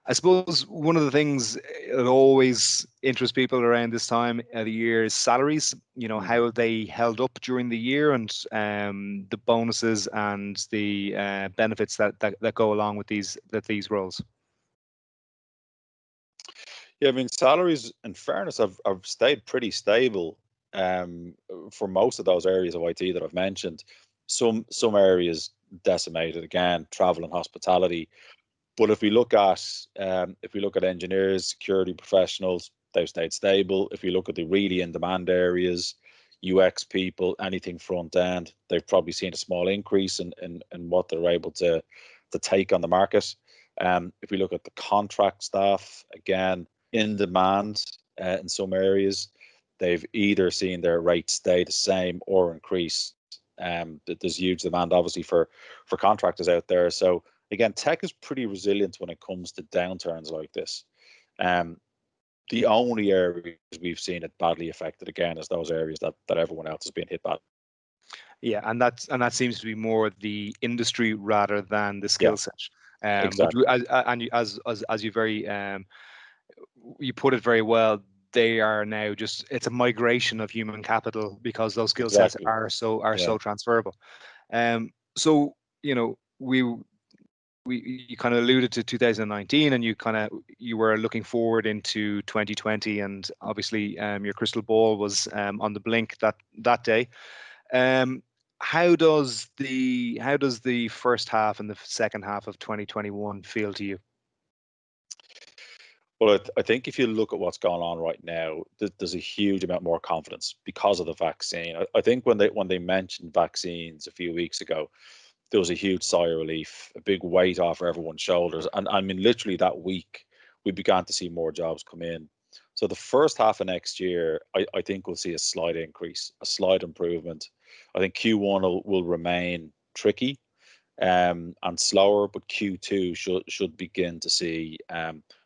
I suppose one of the things that always interests people around this time of the year is salaries. How they held up during the year, and the bonuses and the benefits that go along with these roles. Yeah, I mean, salaries, in fairness, have stayed pretty stable for most of those areas of IT that I've mentioned. Some areas decimated again, travel and hospitality. But if we look at engineers, security professionals, they've stayed stable. If we look at the really in-demand areas, UX people, anything front end, they've probably seen a small increase in what they're able to take on the market. If we look at the contract staff, again, in demand in some areas, they've either seen their rates stay the same or increase. There's huge demand, obviously, for contractors out there. So again, tech is pretty resilient when it comes to downturns like this. The only areas we've seen it badly affected, again, is those areas that everyone else has been hit bad. Yeah, and that seems to be more the industry rather than the skill set. Exactly. But as you very you put it very well, they are now it's a migration of human capital because those skill sets are so transferable. So you kind of alluded to 2019, and you were looking forward into 2020, and obviously your crystal ball was on the blink that day. How does the first half and the second half of 2021 feel to you? Well, I think if you look at what's going on right now, there's a huge amount more confidence because of the vaccine. I think when they mentioned vaccines a few weeks ago, there was a huge sigh of relief, a big weight off everyone's shoulders. And I mean, literally that week, we began to see more jobs come in. So the first half of next year, I think we'll see a slight increase, a slight improvement. I think Q1 will remain tricky and slower, but Q2 should begin to see,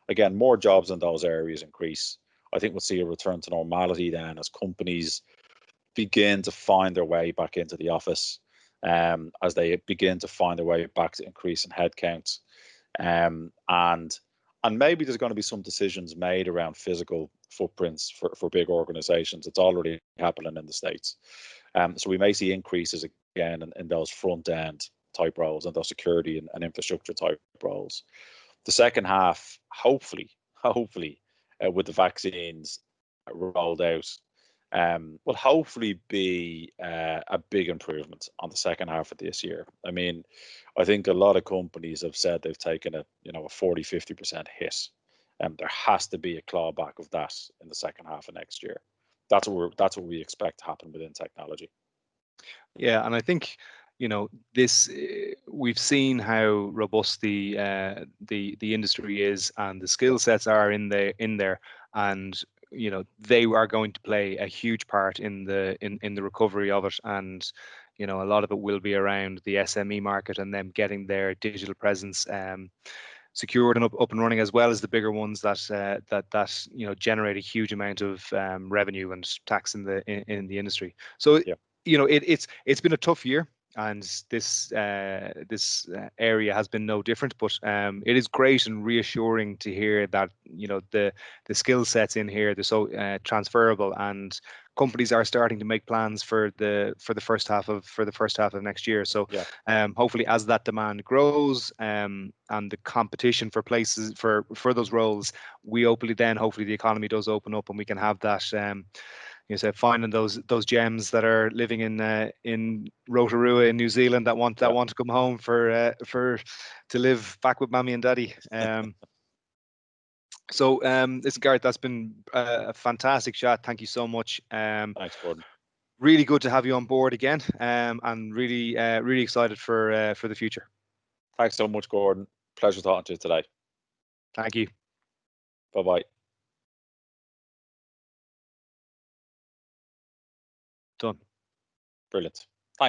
again, more jobs in those areas increase. I think we'll see a return to normality then as companies begin to find their way back into the office, as they begin to find their way back to increasing headcounts. And maybe there's going to be some decisions made around physical footprints for big organizations. It's already happening in the States. So we may see increases again in those front end type roles and those security and infrastructure type roles. The second half, hopefully, with the vaccines rolled out, will hopefully be a big improvement on the second half of this year. I mean, I think a lot of companies have said they've taken a 40-50% hit, and there has to be a clawback of that in the second half of next year. That's what we expect to happen within technology. Yeah, and I think this we've seen how robust the industry is, and the skill sets are in there, and they are going to play a huge part in the recovery of it. And a lot of it will be around the SME market and them getting their digital presence secured and up and running, as well as the bigger ones that generate a huge amount of revenue and tax in the industry. So it's been a tough year, and this area has been no different. But it is great and reassuring to hear that the skill sets in here, they're so transferable, and companies are starting to make plans for the first half of next year. So hopefully, as that demand grows and the competition for places for those roles, hopefully the economy does open up, and we can have that. Finding those gems that are living in Rotorua in New Zealand that want to come home to live back with mommy and daddy. So listen, Gareth, that's been a fantastic chat. Thank you so much. Thanks, Gordon. Really good to have you on board again, and really excited for the future. Thanks so much, Gordon. Pleasure talking to you today. Thank you. Bye-bye. Done. Brilliant.